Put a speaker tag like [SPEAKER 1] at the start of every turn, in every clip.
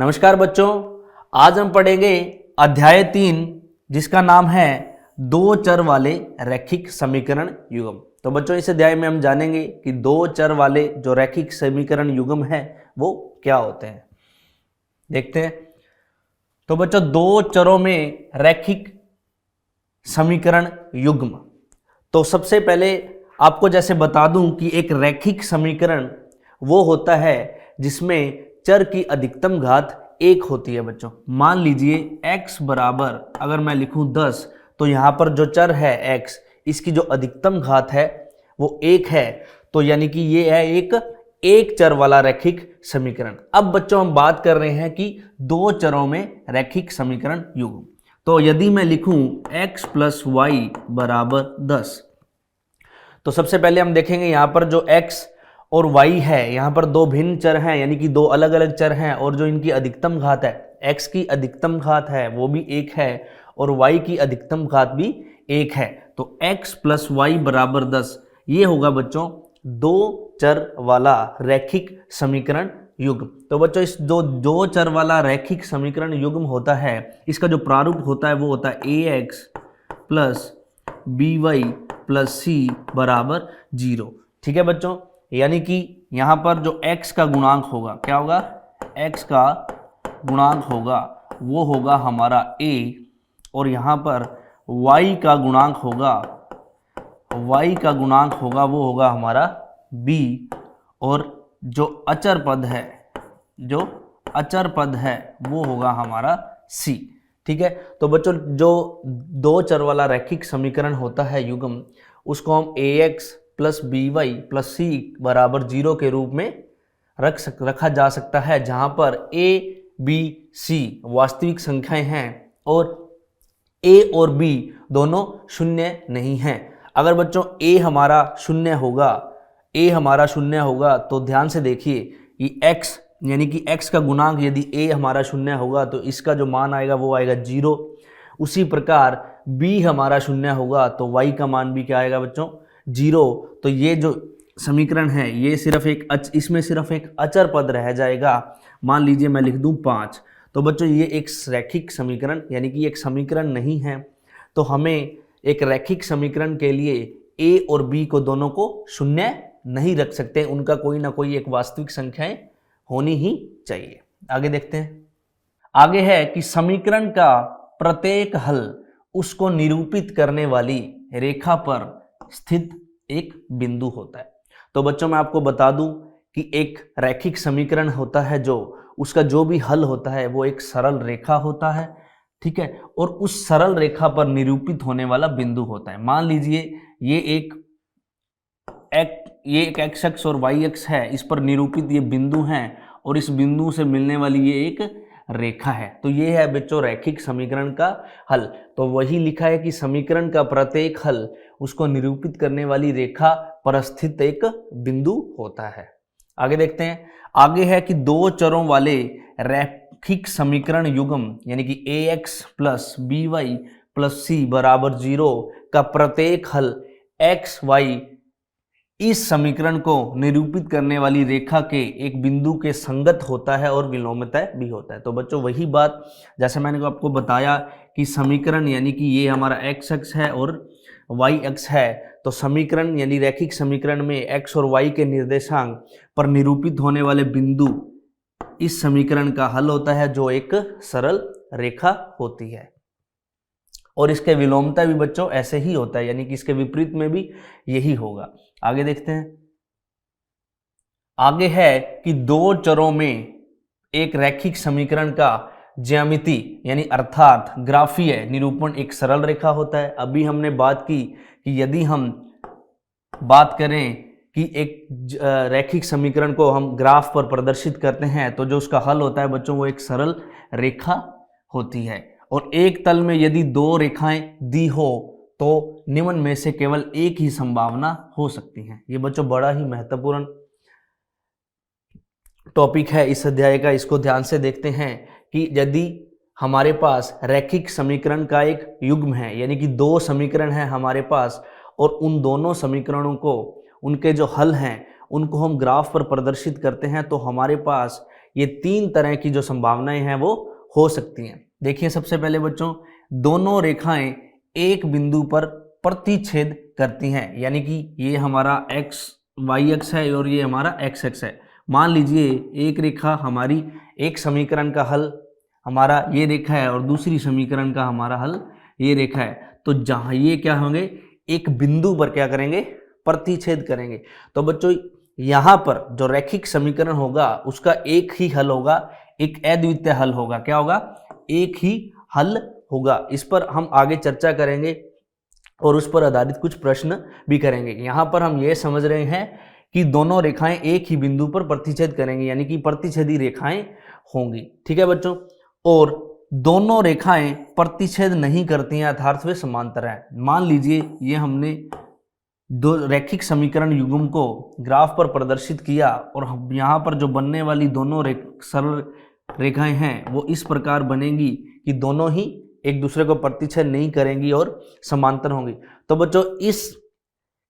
[SPEAKER 1] नमस्कार बच्चों, आज हम पढ़ेंगे अध्याय 3 जिसका नाम है दो चर वाले रैखिक समीकरण युग्म। तो बच्चों इस अध्याय में हम जानेंगे कि दो चर वाले जो रैखिक समीकरण युग्म है वो क्या होते हैं। देखते हैं। तो बच्चों दो चरों में रैखिक समीकरण युग्म, तो सबसे पहले आपको जैसे बता दूं कि एक रैखिक समीकरण वो होता है जिसमें चर की अधिकतम घात 1 होती है। बच्चों मान लीजिए x बराबर अगर मैं लिखूं 10, तो यहाँ पर जो चर है x, इसकी जो अधिकतम घात है वो 1 है। तो यानी कि ये है एक चर वाला रैखिक समीकरण। अब बच्चों हम बात कर रहे हैं कि दो चरों में रैखिक समीकरण युग्म। तो यदि मैं लिखूं x प्लस वाई बराबर 10, तो सबसे पहले हम देखेंगे यहाँ पर जो x और y है, यहाँ पर दो भिन्न चर हैं, यानी कि दो अलग अलग चर हैं, और जो इनकी अधिकतम घात है, x की अधिकतम घात है वो भी 1 है और y की अधिकतम घात भी 1 है। तो x प्लस वाई बराबर 10, ये होगा बच्चों दो चर वाला रैखिक समीकरण युग्म। तो बच्चों इस दो चर वाला रैखिक समीकरण युग्म होता है, इसका जो प्रारूप होता है वो होता है ax plus by plus c बराबर 0। ठीक है बच्चों, यानी कि यहाँ पर जो x का गुणांक होगा, क्या होगा, x का गुणांक होगा वो होगा हमारा a, और यहाँ पर y का गुणांक होगा वो होगा हमारा b, और जो अचर पद है वो होगा हमारा c। ठीक है। तो बच्चों जो दो चर वाला रैखिक समीकरण होता है युग्म, उसको हम ax plus by plus c बराबर 0 के रूप में रखा जा सकता है, जहां पर a b c वास्तविक संख्याएं हैं और a और b दोनों शून्य नहीं हैं। अगर बच्चों a हमारा शून्य होगा तो ध्यान से देखिए कि x यानी कि x का गुणांक यदि a हमारा शून्य होगा तो इसका जो मान आएगा वो आएगा 0। उसी प्रकार b हमारा शून्य होगा तो y का मान भी क्या आएगा बच्चों, 0। तो ये जो समीकरण है ये इसमें सिर्फ एक अचर पद रह जाएगा। मान लीजिए मैं लिख दूं 5, तो बच्चों ये एक रैखिक समीकरण यानी कि एक समीकरण नहीं है। तो हमें एक रैखिक समीकरण के लिए a और b को दोनों को शून्य नहीं रख सकते, उनका कोई ना कोई एक वास्तविक संख्याएं होनी ही चाहिए। आगे देखते हैं। आगे है कि समीकरण का प्रत्येक हल उसको निरूपित करने वाली रेखा पर स्थित एक बिंदु होता है। तो बच्चों मैं आपको बता दूं कि एक रैखिक समीकरण होता है जो उसका जो भी हल होता है वो एक सरल रेखा होता है। ठीक है। और उस सरल रेखा पर निरूपित होने वाला बिंदु होता है। मान लीजिए ये एक x अक्ष और y अक्ष है, इस पर निरूपित ये बिंदु हैं और इस बिंदु से मिलने वाली ये एक रेखा है। तो ये है बच्चों रैखिक समीकरण का हल। तो वही लिखा है कि समीकरण का प्रत्येक हल उसको निरूपित करने वाली रेखा पर स्थित एक बिंदु होता है। आगे देखते हैं। आगे है कि दो चरों वाले रैखिक समीकरण युग्म यानी कि ax plus by plus c बराबर 0 का प्रत्येक हल x y इस समीकरण को निरूपित करने वाली रेखा के एक बिंदु के संगत होता है और विलोमतः भी होता है। तो बच्चों वही बात जैसे मैंने आपको बताया कि समीकरण यानी कि ये हमारा x अक्ष है और y अक्ष है, तो समीकरण यानी रैखिक समीकरण में x और y के निर्देशांक पर निरूपित होने वाले बिंदु इस समीकरण का हल होता है जो एक सरल रेखा होती है। और इसके विलोमता भी बच्चों ऐसे ही होता है, यानी कि इसके विपरीत में भी यही होगा। आगे देखते हैं। आगे है कि दो चरों में एक रैखिक समीकरण का ज्यामिति यानी अर्थात ग्राफीय निरूपण एक सरल रेखा होता है। अभी हमने बात की कि यदि हम बात करें कि एक रैखिक समीकरण को हम ग्राफ पर प्रदर्शित करते हैं तो जो उसका हल होता है बच्चों वो एक सरल रेखा होती है। और एक तल में यदि दो रेखाएं दी हो तो निम्न में से केवल एक ही संभावना हो सकती है। ये बच्चों बड़ा ही महत्वपूर्ण टॉपिक है इस अध्याय का। इसको ध्यान से देखते हैं कि यदि हमारे पास रैखिक समीकरण का एक युग्म है यानी कि दो समीकरण हैं हमारे पास, और उन दोनों समीकरणों को उनके जो हल हैं उनको हम ग्राफ पर प्रदर्शित करते हैं, तो हमारे पास ये 3 तरह की जो संभावनाएं हैं वो हो सकती हैं। देखिए सबसे पहले बच्चों, दोनों रेखाएं एक बिंदु पर प्रतिच्छेद करती हैं, यानी कि ये हमारा x y एक्स है और ये हमारा x एक्स है। मान लीजिए एक रेखा हमारी एक समीकरण का हल हमारा ये रेखा है और दूसरी समीकरण का हमारा हल ये रेखा है, तो जहां ये क्या होंगे, एक बिंदु पर क्या करेंगे, प्रतिच्छेद करेंगे। तो बच्चों यहां पर जो रैखिक समीकरण होगा उसका एक ही हल होगा, एक अद्वितीय हल होगा। क्या होगा, एक ही हल होगा। इस पर हम आगे चर्चा करेंगे और उस पर आधारित कुछ प्रश्न भी करेंगे। यहां पर हम ये समझ रहे हैं कि दोनों रेखाएं एक ही बिंदु पर प्रतिच्छेद करेंगी, यानी कि प्रतिच्छेदी रेखाएं होंगी। ठीक है बच्चों, और दोनों रेखाएं प्रतिच्छेद नहीं करती हैं अर्थात वे समांतर हैं। मान लीजिए ये हमने दो रैखिक समीकरण युग्म को ग्राफ पर प्रदर्शित किया और यहाँ पर जो बनने वाली दोनों सरल रेखाएं हैं वो इस प्रकार बनेंगी कि दोनों ही एक दूसरे को प्रतिच्छेद नहीं करेंगी और समांतर होंगी। तो बच्चों इस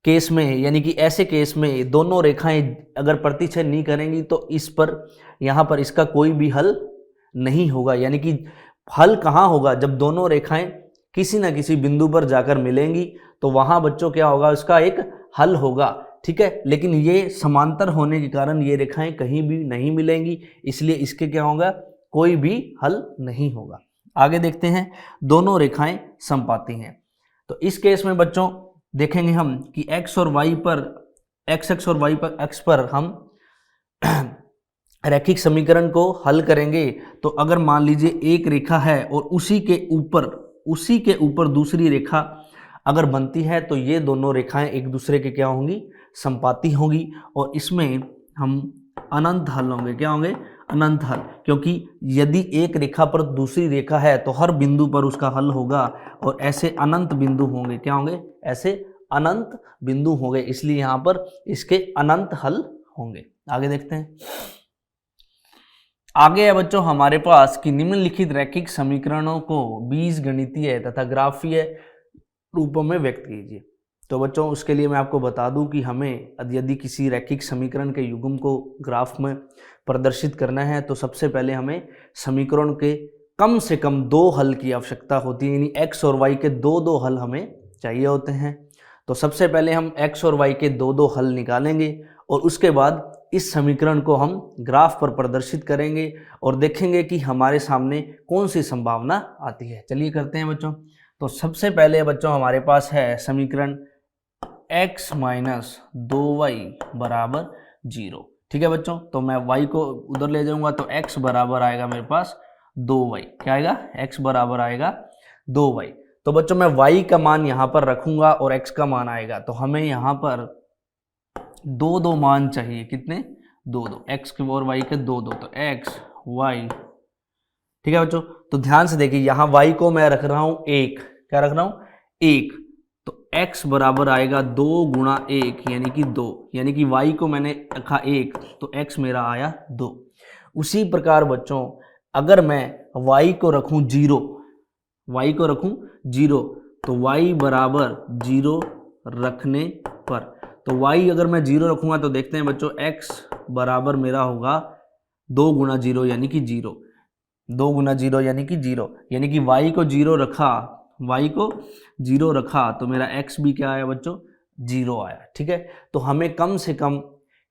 [SPEAKER 1] केस में, यानी कि ऐसे केस में दोनों रेखाएं अगर प्रतिच्छेद नहीं करेंगी तो इस पर यहाँ पर इसका कोई भी हल नहीं होगा। यानी कि हल कहाँ होगा, जब दोनों रेखाएं किसी न किसी बिंदु पर जाकर मिलेंगी तो वहां बच्चों क्या होगा, उसका एक हल होगा। ठीक है, लेकिन ये समांतर होने के कारण ये रेखाएं कहीं भी नहीं मिलेंगी, इसलिए इसके क्या होगा, कोई भी हल नहीं होगा। आगे देखते हैं, दोनों रेखाएं समपाती हैं। तो इस केस में बच्चों देखेंगे हम कि x और y पर x और y पर x पर हम रैखिक समीकरण को हल करेंगे। तो अगर मान लीजिए एक रेखा है और उसी के ऊपर दूसरी रेखा अगर बनती है तो ये दोनों रेखाएं एक दूसरे के क्या होंगी, समपाती होंगी और इसमें हम अनंत हल होंगे। क्या होंगे, अनंत हल, क्योंकि यदि एक रेखा पर दूसरी रेखा है तो हर बिंदु पर उसका हल होगा और ऐसे अनंत बिंदु होंगे। क्या होंगे, ऐसे अनंत बिंदु होंगे, इसलिए यहाँ पर इसके अनंत हल होंगे। आगे देखते हैं। आगे है बच्चों हमारे पास कि निम्नलिखित रैखिक समीकरणों को बीजगणितीय तथा ग्राफीय रूपों में व्यक्त कीजिए। तो बच्चों उसके लिए मैं आपको बता दूं कि हमें यदि किसी रैखिक समीकरण के युग्म को ग्राफ में प्रदर्शित करना है तो सबसे पहले हमें समीकरण के कम से कम 2 हल की आवश्यकता होती है, यानी x और y के 2 हल हमें चाहिए होते हैं। तो सबसे पहले हम x और y के 2 हल निकालेंगे और उसके बाद इस समीकरण को हम ग्राफ पर प्रदर्शित करेंगे और देखेंगे कि हमारे सामने कौन सी संभावना आती है। चलिए करते हैं बच्चों। तो सबसे पहले बच्चों हमारे पास है समीकरण x माइनस 2y बराबर 0। ठीक है बच्चों, तो मैं y को उधर ले जाऊंगा तो x बराबर आएगा मेरे पास 2y। क्या आएगा, x बराबर आएगा 2y। तो बच्चों मैं y का मान यहाँ पर रखूंगा और x का मान आएगा, तो हमें यहाँ पर 2 मान चाहिए। कितने, 2 x के और y के 2, तो x y। ठीक है बच्चों, तो ध्यान से देखिए यहाँ y को मैं रख रहा हूँ 1। क्या रख रहा हूँ, 1। तो x बराबर आएगा 2 गुणा 1 यानी कि 2, यानी कि y को मैंने रखा 1 तो x मेरा आया 2। उसी प्रकार बच्चों अगर मैं y को रखूं 0, y को रखूं 0 तो y बराबर 0 रखने पर, तो y अगर मैं 0 रखूंगा तो देखते हैं बच्चों x बराबर मेरा होगा 2 गुणा 0 यानी कि 0। 2 गुणा 0 यानी कि 0, यानी कि y को 0 रखा, y को 0 रखा तो मेरा x भी क्या आया बच्चों, 0 आया। ठीक है, तो हमें कम से कम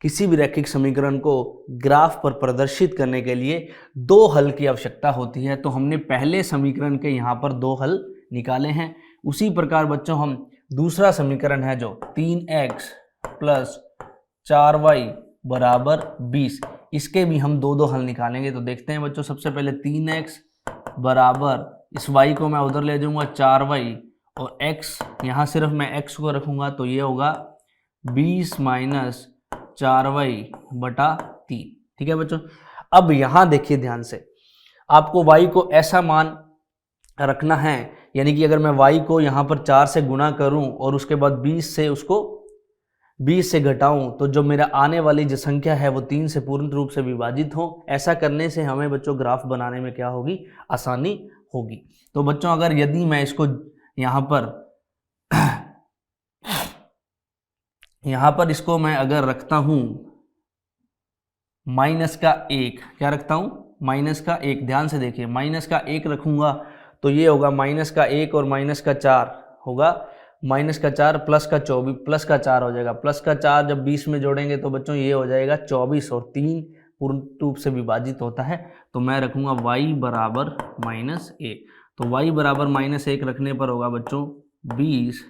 [SPEAKER 1] किसी भी रैखिक समीकरण को ग्राफ पर प्रदर्शित करने के लिए 2 हल की आवश्यकता होती है। तो हमने पहले समीकरण के यहाँ पर 2 हल निकाले हैं। उसी प्रकार बच्चों हम दूसरा समीकरण है जो 3x प्लस 4y बराबर 20, इसके भी हम 2 हल निकालेंगे। तो देखते हैं बच्चों, सबसे पहले 3x बराबर, इस y को मैं उधर ले जाऊंगा 4y और x यहाँ सिर्फ मैं x को रखूंगा तो ये होगा 20 माइनस 4y बटा 3। ठीक है बच्चों, अब यहाँ देखिए ध्यान से, आपको y को ऐसा मान रखना है, यानी कि अगर मैं y को यहाँ पर 4 से गुणा करूं और उसके बाद 20 से घटाऊं तो जो मेरा आने वाली जो संख्या है वो 3 से पूर्ण रूप से विभाजित हो। ऐसा करने से हमें बच्चों ग्राफ बनाने में क्या होगी, आसानी होगी। तो बच्चों अगर यदि मैं इसको यहाँ पर इसको मैं अगर रखता हूँ माइनस का 1, क्या रखता हूँ, माइनस का 1, ध्यान से देखिए, माइनस का 1 रखूँगा तो ये होगा माइनस का 1 और माइनस का 4 होगा, माइनस का 4 प्लस का 24 प्लस का 4 हो जाएगा, प्लस का 4 जब 20 में जोड़ेंगे तो बच्चों ये हो जाएगा 24 और 3 पूर्ण रूप से विभाजित होता है, तो मैं रखूँगा y बराबर -1। तो y बराबर -1 रखने पर होगा बच्चों 20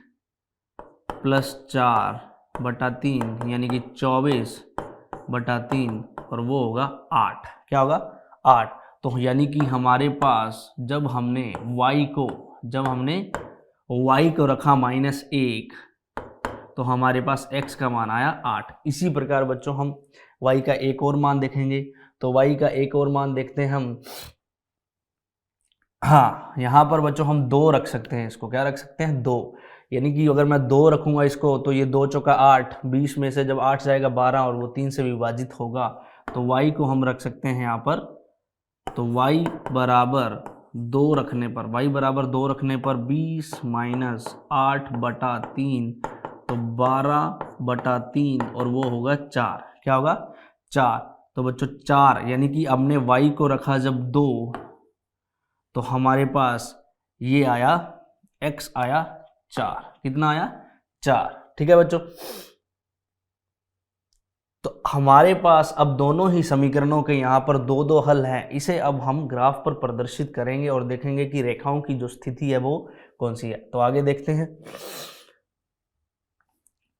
[SPEAKER 1] प्लस 4/3 यानी कि 24/3 और वो होगा 8, क्या होगा 8। तो यानी कि हमारे पास जब हमने y को रखा -1 तो हमारे पास x का मान आया 8। इसी प्रकार बच्चों हम y का एक और मान देखेंगे, तो y का एक और मान देखते हैं हम। हाँ, यहाँ पर बच्चों हम 2 रख सकते हैं, इसको क्या रख सकते हैं 2, यानी कि अगर मैं 2 रखूँगा इसको तो ये 2 चौका 8, 20 में से जब 8 जाएगा 12 और वो 3 से विभाजित होगा, तो y को हम रख सकते हैं यहाँ पर, तो y बराबर 2 रखने पर 20 माइनस 8/3 तो 12/3 और वो होगा 4, क्या होगा 4। तो बच्चों 4 यानी कि हमने y को रखा जब 2 तो हमारे पास ये आया x आया 4, कितना आया 4, ठीक है बच्चों। तो हमारे पास अब दोनों ही समीकरणों के यहाँ पर 2 हल हैं, इसे अब हम ग्राफ पर प्रदर्शित करेंगे और देखेंगे कि रेखाओं की जो स्थिति है वो कौन सी है। तो आगे देखते हैं।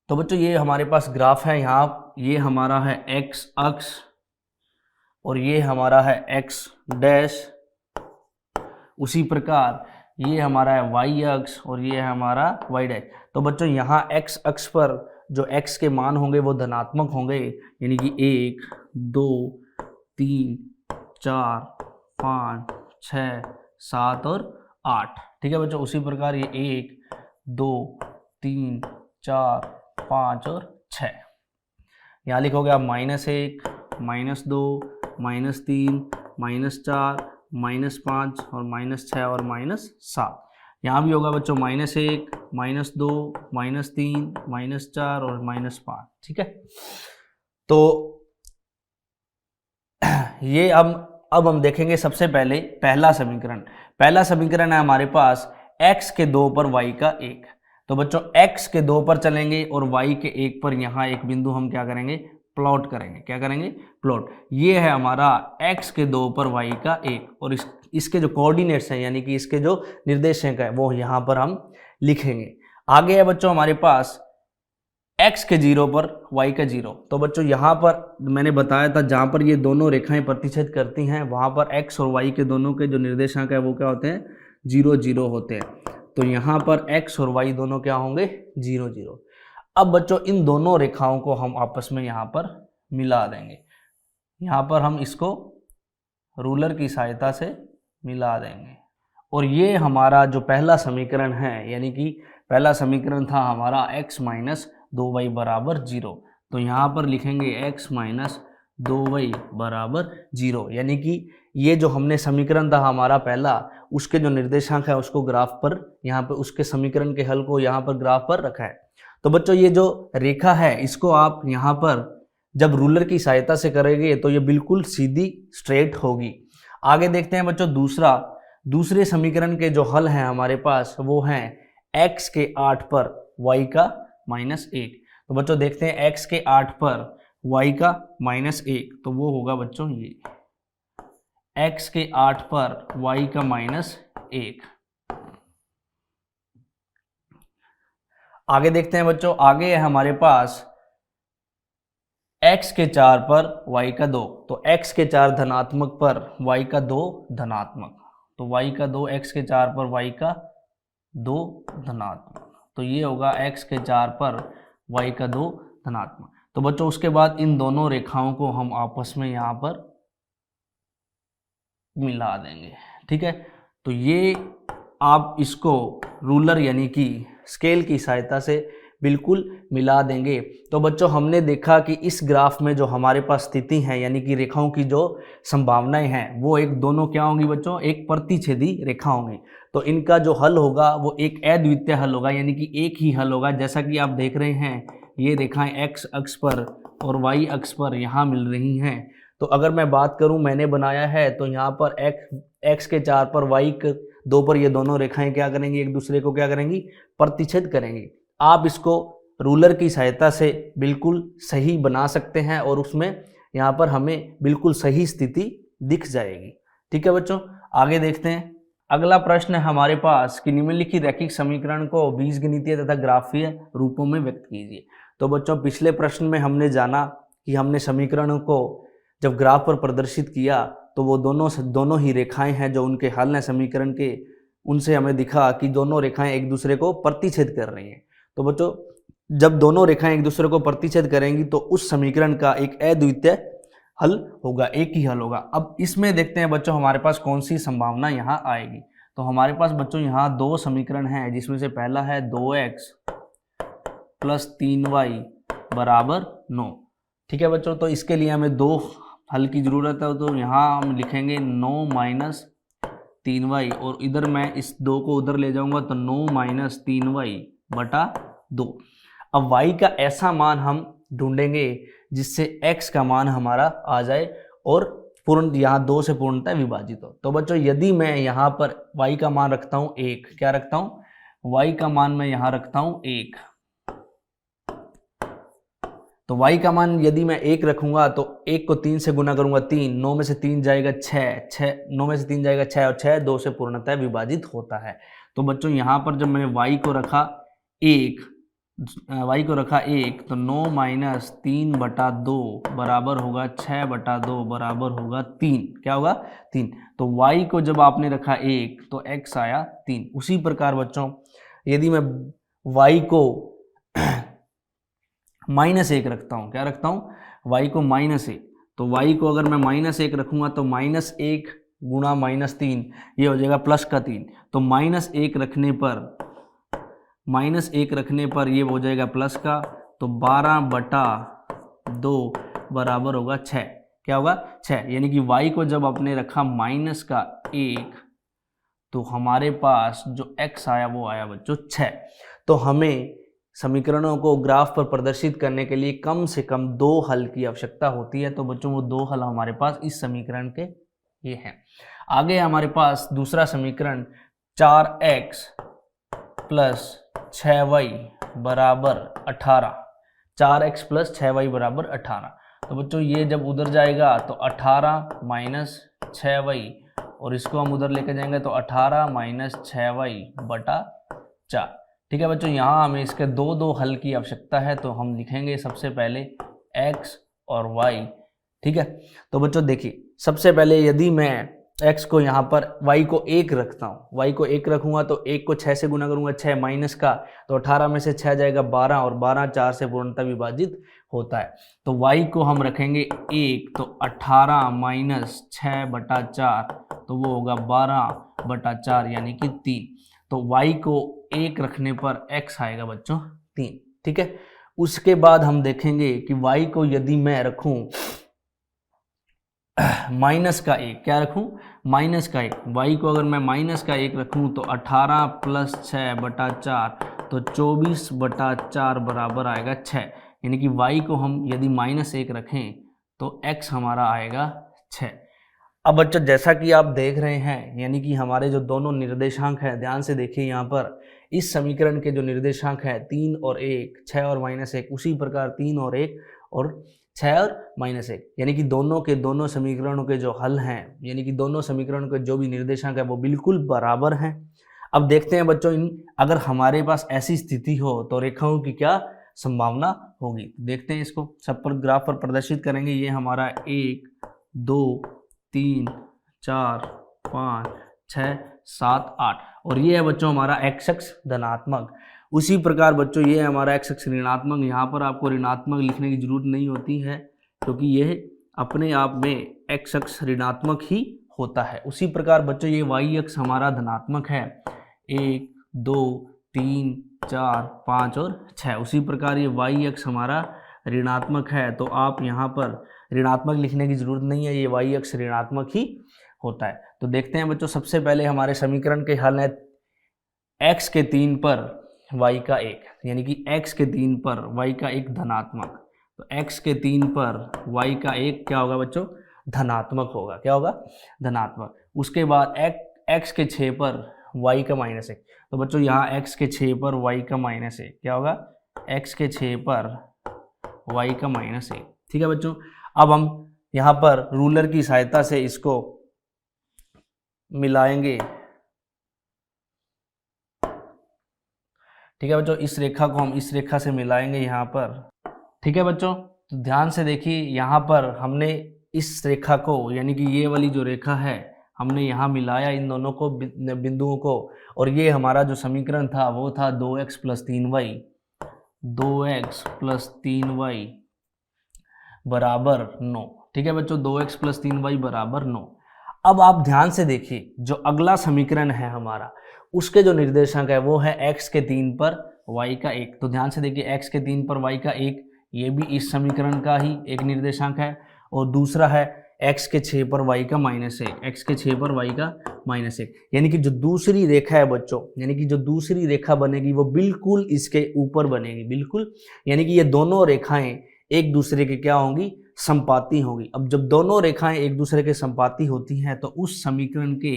[SPEAKER 1] तो बच्चों ये हमारे पास ग्राफ है, यहाँ ये हमारा है x अक्ष और ये हमारा है x डैश, उसी प्रकार ये हमारा है y अक्ष और ये है हमारा y डैश। तो बच्चों यहाँ x अक्ष पर जो x के मान होंगे वो धनात्मक होंगे, यानी कि 1 2 3 4 5 6 7 और 8, ठीक है बच्चों। उसी प्रकार ये 1 2 3 4 5 और 6, यहाँ लिखोगे आप -1 -2 -3 -4 -5 और -6 और -7। यहाँ भी होगा बच्चों -1 -2 -3 -4 और -5, ठीक है। तो ये अब हम देखेंगे सबसे पहले पहला समीकरण है हमारे पास x के 2 पर y का 1। तो बच्चों x के 2 पर चलेंगे और y के 1 पर यहाँ एक बिंदु हम क्या करेंगे, प्लॉट करेंगे, क्या करेंगे प्लॉट। ये है हमारा x के 2 पर y का 1 और इसके जो कोऑर्डिनेट्स हैं यानी कि इसके जो निर्देशांक है वो यहाँ पर हम लिखेंगे। आगे है बच्चों हमारे पास x के 0 पर y का 0। तो बच्चों यहाँ पर मैंने बताया था जहाँ पर ये दोनों रेखाएं प्रतिच्छेद करती हैं वहाँ पर x और y के दोनों के जो निर्देशांक है वो क्या होते हैं, 0 0 होते हैं। तो यहाँ पर x और y दोनों क्या होंगे, 0 0। अब बच्चों इन दोनों रेखाओं को हम आपस में यहाँ पर मिला देंगे, यहाँ पर हम इसको रूलर की सहायता से मिला देंगे और ये हमारा जो पहला समीकरण है, यानी कि पहला समीकरण था हमारा x माइनस 2y बराबर 0। तो यहाँ पर लिखेंगे x माइनस 2y बराबर 0, यानी कि ये जो हमने समीकरण था हमारा पहला, उसके जो निर्देशांक है उसको ग्राफ पर यहाँ पर उसके समीकरण के हल को यहाँ पर ग्राफ पर रखा है। तो बच्चों ये जो रेखा है इसको आप यहाँ पर जब रूलर की सहायता से करेंगे तो ये बिल्कुल सीधी स्ट्रेट होगी। आगे देखते हैं बच्चों दूसरे समीकरण के जो हल हैं हमारे पास वो हैं x के 8 पर y का -1। तो बच्चों देखते हैं x के 8 पर y का -1, तो वो होगा बच्चों ये x के 8 पर y का -1। आगे देखते हैं बच्चों, आगे है हमारे पास x के 4 पर y का 2। तो x के 4 धनात्मक पर y का 2 धनात्मक, तो y का 2 x के 4 पर y का 2 धनात्मक, तो ये होगा x के 4 पर y का 2 धनात्मक। तो बच्चों उसके बाद इन दोनों रेखाओं को हम आपस में यहाँ पर मिला देंगे, ठीक है। तो ये आप इसको रूलर यानी कि स्केल की सहायता से बिल्कुल मिला देंगे। तो बच्चों हमने देखा कि इस ग्राफ में जो हमारे पास स्थिति है यानी कि रेखाओं की जो संभावनाएं हैं वो एक दोनों क्या होंगी बच्चों, एक प्रतिच्छेदी रेखा होंगी। तो इनका जो हल होगा वो एक अद्वितीय हल होगा, यानी कि एक ही हल होगा। जैसा कि आप देख रहे हैं ये रेखाएं x अक्ष पर और y अक्ष पर यहाँ मिल रही हैं, तो अगर मैं बात करूं मैंने बनाया है तो यहाँ पर x के 4 पर y के 2 पर ये दोनों रेखाएं क्या करेंगी, एक दूसरे को क्या करेंगी, प्रतिच्छेद करेंगी। आप इसको रूलर की सहायता से बिल्कुल सही बना सकते हैं और उसमें यहाँ पर हमें बिल्कुल सही स्थिति दिख जाएगी। ठीक है बच्चों, आगे देखते हैं। अगला प्रश्न है हमारे पास कि निम्नलिखित रैखिक समीकरण को बीजगणितीय तथा ग्राफीय रूपों में व्यक्त कीजिए। तो बच्चों पिछले प्रश्न में हमने जाना कि हमने समीकरणों को जब ग्राफ पर प्रदर्शित किया तो वो दोनों ही रेखाएं हैं जो उनके हल हैं समीकरण के, उनसे हमें दिखा कि दोनों रेखाएं एक दूसरे को प्रतिच्छेद कर रही हैं। तो बच्चों जब दोनों रेखाएं एक दूसरे को प्रतिच्छेद करेंगी तो उस समीकरण का एक अद्वितीय हल होगा, एक ही हल होगा। अब इसमें देखते हैं बच्चों हमारे पास कौन सी संभावना यहाँ आएगी। तो हमारे पास बच्चों यहाँ दो समीकरण हैं, जिसमें से पहला है 2x प्लस 3y बराबर 9। ठीक है बच्चों, तो इसके लिए हमें दो हल की जरूरत है। तो यहाँ हम लिखेंगे 9 माइनस 3y और इधर मैं इस 2 को उधर ले जाऊंगा तो 9 माइनस 3y बटा 2। अब y का ऐसा मान हम ढूंढेंगे जिससे x का मान हमारा आ जाए और पूर्ण यहाँ 2 से पूर्णतः विभाजित हो। तो बच्चों यदि मैं यहाँ पर y का मान रखता हूँ 1, क्या रखता हूँ, y का मान मैं यहाँ रखता हूँ 1, तो y का मान यदि मैं 1 रखूंगा तो 1 को 3 से गुना करूंगा 3, 9 में से 3 जाएगा 6, 9 में से 3 जाएगा 6 और 6 2 से पूर्णतः विभाजित होता है। तो बच्चों यहाँ पर जब मैंने y को रखा 1 तो 9 माइनस 3 बटा 2 बराबर होगा 6 बटा 2 बराबर होगा 3, क्या होगा 3। तो y को जब आपने रखा 1 तो x आया 3। उसी प्रकार बच्चों यदि मैं y को -1 रखता हूँ, क्या रखता हूँ, y को -1, तो y को अगर मैं -1 रखूँगा तो -1 गुणा -3 ये हो जाएगा प्लस का 3। तो -1 रखने पर ये हो जाएगा प्लस का, तो 12 बटा 2 बराबर होगा 6, क्या होगा 6। यानी कि y को जब आपने रखा -1 तो हमारे पास जो x आया वो आया बच्चों 6। तो हमें समीकरणों को ग्राफ पर प्रदर्शित करने के लिए कम से कम 2 हल की आवश्यकता होती है। तो बच्चों वो 2 हल हमारे पास इस समीकरण के ये हैं। आगे हमारे पास दूसरा समीकरण 4x प्लस 6y बराबर 18, 4x प्लस 6y बराबर 18। तो बच्चों ये जब उधर जाएगा तो 18 माइनस 6y और इसको हम उधर लेके जाएंगे तो 18 माइनस 6y बटा 4। ठीक है बच्चों, यहाँ हमें इसके दो हल की आवश्यकता है। तो हम लिखेंगे सबसे पहले x और y। ठीक है, तो बच्चों देखिए सबसे पहले यदि मैं x को यहाँ पर y को 1 रखता हूँ, y को 1 रखूँगा तो 1 को 6 से गुना करूँगा 6 माइनस का, तो 18 में से 6 जाएगा 12 और 12 4 से पूर्णतः विभाजित होता है। तो y को हम रखेंगे 1, तो 18 माइनस 6 बटा 4 तो वो होगा 12 बटा 4 यानी कि 3। तो y को 1 रखने पर x आएगा बच्चों 3। ठीक है, उसके बाद हम देखेंगे कि y को यदि मैं रखूं -1, क्या रखूं -1, y को अगर मैं -1 रखूं तो 18 प्लस 6 बटा 4 तो 24 बटा 4 बराबर आएगा 6। यानी कि y को हम यदि -1 रखें तो x हमारा आएगा 6। अब बच्चों जैसा कि आप देख रहे हैं, यानी कि हमारे जो दोनों निर्देशांक हैं, ध्यान से देखिए यहाँ पर इस समीकरण के जो निर्देशांक हैं 3 और 1, 6 और -1, उसी प्रकार 3 और 1 और 6 और -1, यानी कि दोनों के दोनों समीकरणों के जो हल हैं, यानी कि दोनों समीकरणों के जो भी निर्देशांक है वो बिल्कुल बराबर हैं। अब देखते हैं बच्चों अगर हमारे पास ऐसी स्थिति हो तो रेखाओं की क्या संभावना होगी। देखते हैं, इसको सब पर ग्राफ पर प्रदर्शित करेंगे। ये हमारा 1 2 3 4 5 6 7 8 और ये है बच्चों हमारा x अक्ष धनात्मक। उसी प्रकार बच्चों ये हमारा x अक्ष ऋणात्मक। यहाँ पर आपको ऋणात्मक लिखने की जरूरत नहीं होती है क्योंकि ये अपने आप में x अक्ष ऋणात्मक ही होता है। उसी प्रकार बच्चों ये y अक्ष हमारा धनात्मक है, 1 2 3 4 5 और 6। उसी प्रकार ये y अक्ष हमारा ऋणात्मक है, तो आप यहाँ पर ऋणात्मक लिखने की जरूरत नहीं है, ये y अक्ष ऋणात्मक ही होता है। तो देखते हैं बच्चों, सबसे पहले हमारे समीकरण के हल है x के 3 पर y का 1, यानी कि x के 3 पर y का 1 धनात्मक। तो x के 3 पर y का 1 क्या होगा बच्चों धनात्मक होगा। क्या होगा? धनात्मक। उसके बाद x के 6 पर y का -1। तो बच्चों यहाँ x के 6 पर y का -1 क्या होगा? x के 6 पर y का -1। ठीक है बच्चों, अब हम यहाँ पर रूलर की सहायता से इसको मिलाएंगे। ठीक है बच्चों, इस रेखा को हम इस रेखा से मिलाएंगे यहाँ पर। ठीक है बच्चों, तो ध्यान से देखिए, यहाँ पर हमने इस रेखा को यानी कि ये वाली जो रेखा है हमने यहाँ मिलाया इन दोनों को बिंदुओं को, और ये हमारा जो समीकरण था वो था 2x + 3y, 2x + 3y बराबर 9। ठीक है बच्चों, 2x + 3y बराबर 9। अब आप ध्यान से देखिए, जो अगला समीकरण है हमारा उसके जो निर्देशांक है वो है x के 3 पर y का 1। तो ध्यान से देखिए, x के 3 पर y का 1 ये भी इस समीकरण का ही एक निर्देशांक है, और दूसरा है x के 6 पर y का -1, x के 6 पर y का -1। यानी कि जो दूसरी रेखा है बच्चों, यानी कि जो दूसरी रेखा बनेगी वो बिल्कुल इसके ऊपर बनेगी, बिल्कुल। यानी कि ये दोनों रेखाएं एक दूसरे के क्या होंगी? संपाती होंगी। अब जब दोनों रेखाएं एक दूसरे के संपाती होती हैं तो उस समीकरण के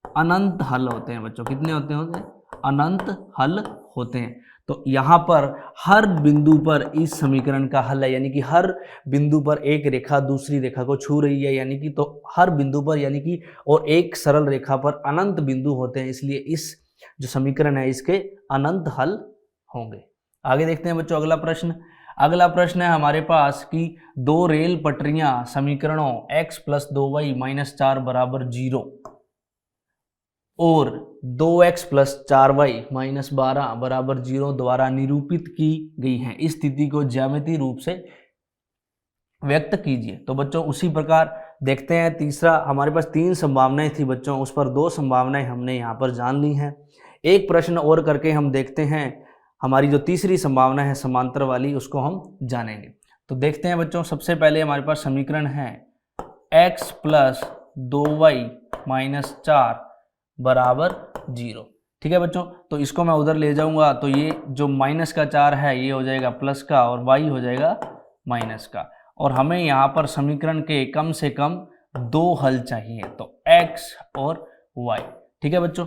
[SPEAKER 1] अनंत हल होते हैं बच्चों। कितने होते हैं? अनंत हल होते हैं। तो यहाँ पर हर बिंदु पर इस समीकरण का हल है, यानी कि हर बिंदु पर एक रेखा दूसरी रेखा को छू रही है, यानी कि तो हर बिंदु पर यानी कि और एक सरल रेखा पर अनंत बिंदु होते हैं, इसलिए इस जो समीकरण है इसके अनंत हल होंगे। आगे देखते हैं बच्चों अगला प्रश्न। अगला प्रश्न है हमारे पास कि दो रेल पटरियां समीकरणों x + 2y - 4 बराबर 0 और 2x + 4y - 12 बराबर 0 द्वारा निरूपित की गई है। इस स्थिति को ज्यामितीय रूप से व्यक्त कीजिए। तो बच्चों उसी प्रकार देखते हैं, तीसरा हमारे पास 3 संभावनाएं थी बच्चों, उस पर 2 संभावनाएं हमने यहाँ पर जान ली हैं। एक प्रश्न और करके हम देखते हैं, हमारी जो तीसरी संभावना है समांतर वाली उसको हम जानेंगे। तो देखते हैं बच्चों, सबसे पहले हमारे पास समीकरण है x + 2y - 4 बराबर 0। ठीक है बच्चों, तो इसको मैं उधर ले जाऊंगा तो ये जो -4 है ये हो जाएगा प्लस का और y हो जाएगा माइनस का, और हमें यहाँ पर समीकरण के कम से कम 2 हल चाहिए, तो x और y। ठीक है बच्चों,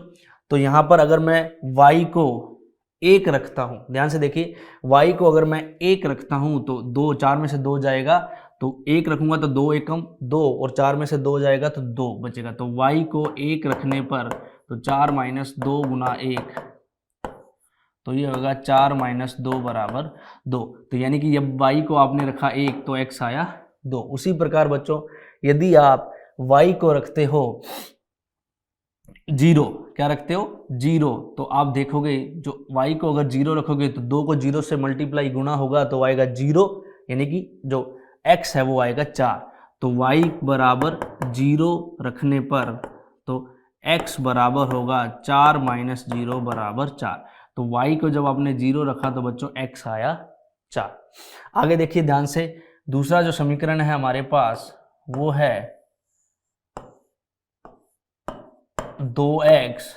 [SPEAKER 1] तो यहाँ पर अगर मैं y को 1 रखता हूँ, ध्यान से देखिए, y को अगर मैं 1 रखता हूँ तो 2, 4 में से 2 जाएगा, तो 1 रखूंगा तो 2 एकम 2 और 4 में से 2 जाएगा तो 2 बचेगा। तो y को 1 रखने पर तो 4 - 2 × 1, तो ये होगा 4 - 2 बराबर 2। तो यानी कि जब y को आपने रखा 1 तो x आया 2। उसी प्रकार बच्चों यदि आप y को रखते हो 0, क्या रखते हो? 0, तो आप देखोगे जो y को अगर 0 रखोगे तो 2 को 0 से मल्टीप्लाई गुणा होगा तो आएगा 0, यानी कि जो x है वो आएगा 4। तो y बराबर 0 रखने पर तो x बराबर होगा 4 - 0 बराबर 4। तो y को जब आपने 0 रखा तो बच्चों x आया 4। आगे देखिए ध्यान से, दूसरा जो समीकरण है हमारे पास वो है 2x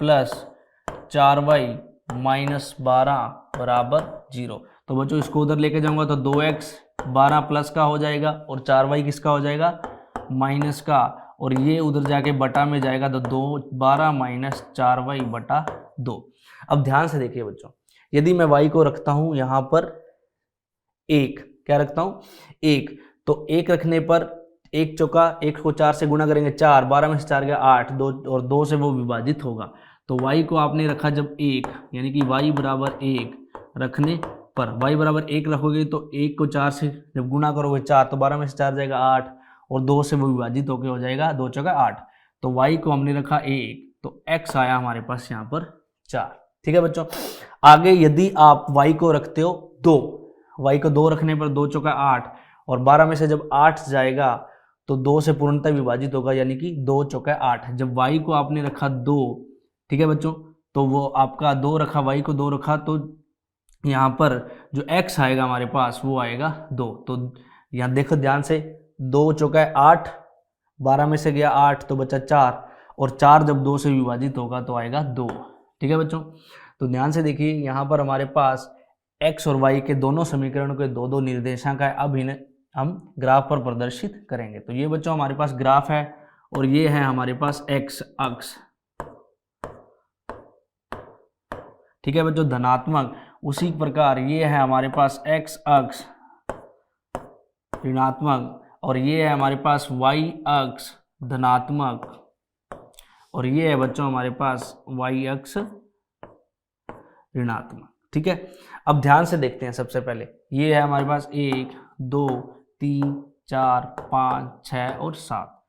[SPEAKER 1] + 4y - 12 बराबर 0। तो बच्चों इसको उधर लेके जाऊंगा तो 2x 12 प्लस का हो जाएगा और 4y किसका हो जाएगा? माइनस का, और ये उधर जाके बटा में जाएगा तो 12 - 4y बटा 2। अब ध्यान से देखिए बच्चों, यदि मैं y को रखता हूं यहाँ पर 1, क्या रखता हूं? 1, तो 1 रखने पर 1 चौका 1 को 4 से गुणा करेंगे 4, 12 में से 4 गया 8, 2 और 2 से वो विभाजित होगा। तो y को आपने रखा जब 1, यानी कि y बराबर 1 रखने पर, y बराबर 1 रखोगे तो 1 को 4 से जब गुणा करोगे 4, तो 12 में से 4 जाएगा 8 और 2 से वो विभाजित होकर हो जाएगा 2 चौका 8। तो y को हमने रखा 1, तो x आया हमारे पास यहाँ पर 4। ठीक है बच्चों, आगे यदि आप y को रखते हो 2, y को 2 रखने पर 2 चौका 8 और 12 में से जब 8 जाएगा तो 2 से पूर्णतः विभाजित होगा, यानी कि 2 चौका 8। जब y को आपने रखा 2, ठीक है बच्चों, तो वो आपका 2 रखा, y को 2 रखा, तो यहाँ पर जो x आएगा हमारे पास वो आएगा 2। तो यहाँ देखो ध्यान से, 2 चौका 8, 12 में से गया 8 तो बचा 4, और 4 जब 2 से विभाजित होगा तो आएगा 2। ठीक है बच्चों, तो ध्यान से देखिए यहाँ पर हमारे पास x और y के दोनों समीकरणों के 2-2 निर्देशांक है। अब इन्हें हम ग्राफ पर प्रदर्शित करेंगे। तो ये बच्चों हमारे पास ग्राफ है और ये है हमारे पास एक्स अक्ष, ठीक है बच्चों, धनात्मक। उसी प्रकार ये है हमारे पास एक्स अक्ष ऋणात्मक, और ये है हमारे पास वाई अक्ष धनात्मक, और ये है बच्चों हमारे पास वाई अक्ष ऋणात्मक। ठीक है, अब ध्यान से देखते हैं। सबसे पहले ये है हमारे पास 1 2 3 4 5 6 और 7।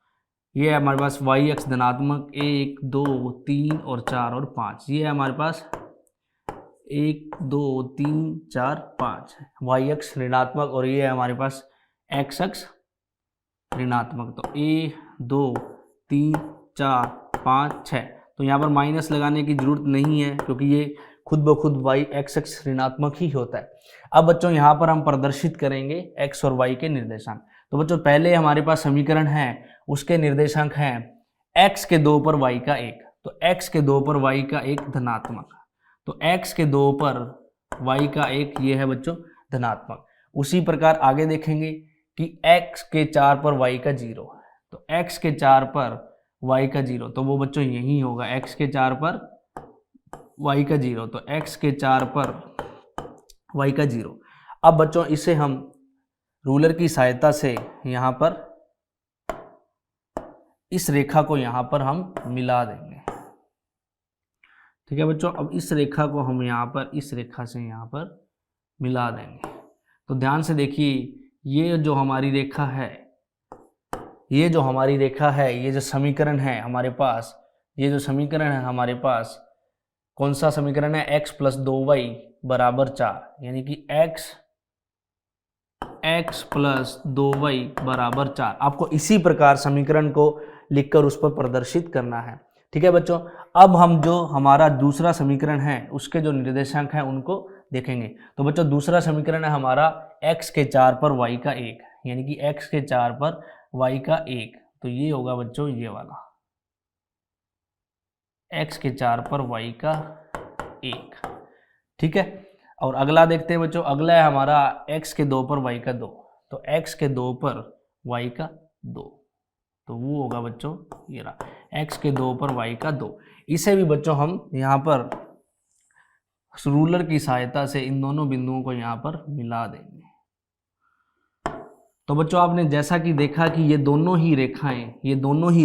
[SPEAKER 1] ये है हमारे पास वाई अक्ष धनात्मक 1 2 3 और 4 और 5। ये है हमारे पास 1 2 3 4 5 वाई अक्ष ऋणात्मक, और ये है हमारे पास एक्स अक्ष ऋणात्मक। तो 1 2 3 4 5 6। तो यहाँ पर माइनस लगाने की जरूरत नहीं है क्योंकि ये खुद ब खुद वाई एक्स अक्ष ऋणात्मक ही होता है। अब बच्चों यहाँ पर हम प्रदर्शित करेंगे एक्स और वाई के निर्देशांक। तो बच्चों पहले हमारे पास समीकरण है, उसके निर्देशांक हैं x के 2 पर y का 1। तो x के 2 पर y का 1 धनात्मक, तो x के 2 पर y का 1 ये है बच्चों धनात्मक। उसी प्रकार आगे देखेंगे कि x के 4 पर y का 0, तो x के 4 पर y का 0, तो वो बच्चों यही होगा x के 4 पर y का 0, तो x के 4 पर y का 0। अब बच्चों इसे हम रूलर की सहायता से यहाँ पर इस रेखा को यहाँ पर हम मिला देंगे। ठीक है बच्चों, अब इस रेखा को हम यहाँ पर इस रेखा से यहाँ पर मिला देंगे। तो ध्यान से देखिए, ये जो हमारी रेखा है, ये जो हमारी रेखा है, ये जो समीकरण है हमारे पास, ये जो समीकरण है हमारे पास, कौन सा समीकरण है? x प्लस 2y बराबर 4, यानी कि x प्लस 2y बराबर 4। आपको इसी प्रकार समीकरण को लिखकर उस पर प्रदर्शित करना है। ठीक है बच्चों, अब हम जो हमारा दूसरा समीकरण है उसके जो निर्देशांक हैं उनको देखेंगे। तो बच्चों दूसरा समीकरण है हमारा x के 4 पर y का 1, यानी कि x के 4 पर y का 1। तो ये होगा बच्चों ये वाला x के 4 पर y का 1। ठीक है, और अगला देखते हैं बच्चों। अगला है हमारा x के 2 पर y का 2, तो x के 2 पर y का 2, तो वो होगा बच्चों ये रहा x के 2 पर y का 2। इसे भी बच्चों हम यहाँ पर रूलर की सहायता से इन दोनों बिंदुओं को यहाँ पर मिला देंगे। तो बच्चों आपने जैसा कि देखा कि ये दोनों ही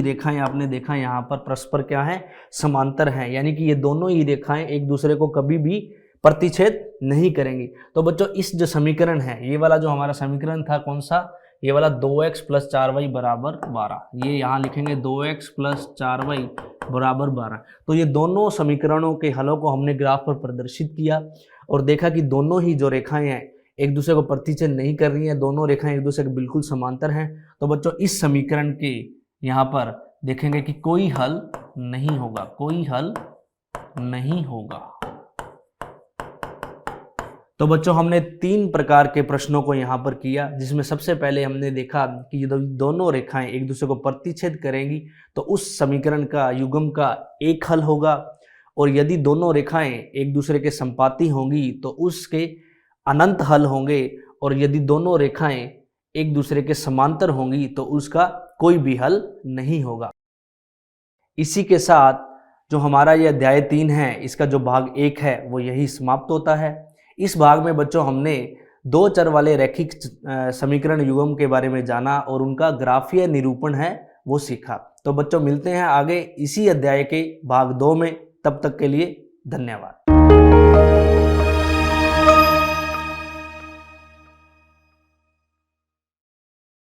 [SPEAKER 1] रेखाएं आपने देखा यहाँ पर परस्पर क्या है? समांतर हैं, यानी कि ये दोनों ही रेखाएं एक दूसरे को कभी भी प्रतिच्छेद नहीं करेंगी। तो बच्चों इस जो समीकरण है, ये वाला जो हमारा समीकरण था कौन सा? ये वाला 2x प्लस 4y बराबर 12, ये यहाँ लिखेंगे 2x प्लस 4y बराबर 12। तो ये दोनों समीकरणों के हलों को हमने ग्राफ पर प्रदर्शित किया और देखा कि दोनों ही जो रेखाएं हैं एक दूसरे को प्रतिच्छेद नहीं कर रही हैं, दोनों रेखाएं एक दूसरे के बिल्कुल समांतर हैं। तो बच्चों इस समीकरण के यहाँ पर देखेंगे कि कोई हल नहीं होगा, कोई हल नहीं होगा। तो बच्चों हमने 3 प्रकार के प्रश्नों को यहाँ पर किया, जिसमें सबसे पहले हमने देखा कि यदि दोनों रेखाएं एक दूसरे को प्रतिच्छेद करेंगी तो उस समीकरण का युग्म का एक हल होगा, और यदि दोनों रेखाएं एक दूसरे के संपाती होंगी तो उसके अनंत हल होंगे, और यदि दोनों रेखाएं एक दूसरे के समांतर होंगी तो उसका कोई भी हल नहीं होगा। इसी के साथ जो हमारा यह अध्याय 3 है, इसका जो भाग 1 है वो यही समाप्त होता है। इस भाग में बच्चों हमने 2 चर वाले रैखिक समीकरण युग्म के बारे में जाना और उनका ग्राफीय निरूपण है वो सीखा। तो बच्चों मिलते हैं आगे इसी अध्याय के भाग 2 में, तब तक के लिए धन्यवाद।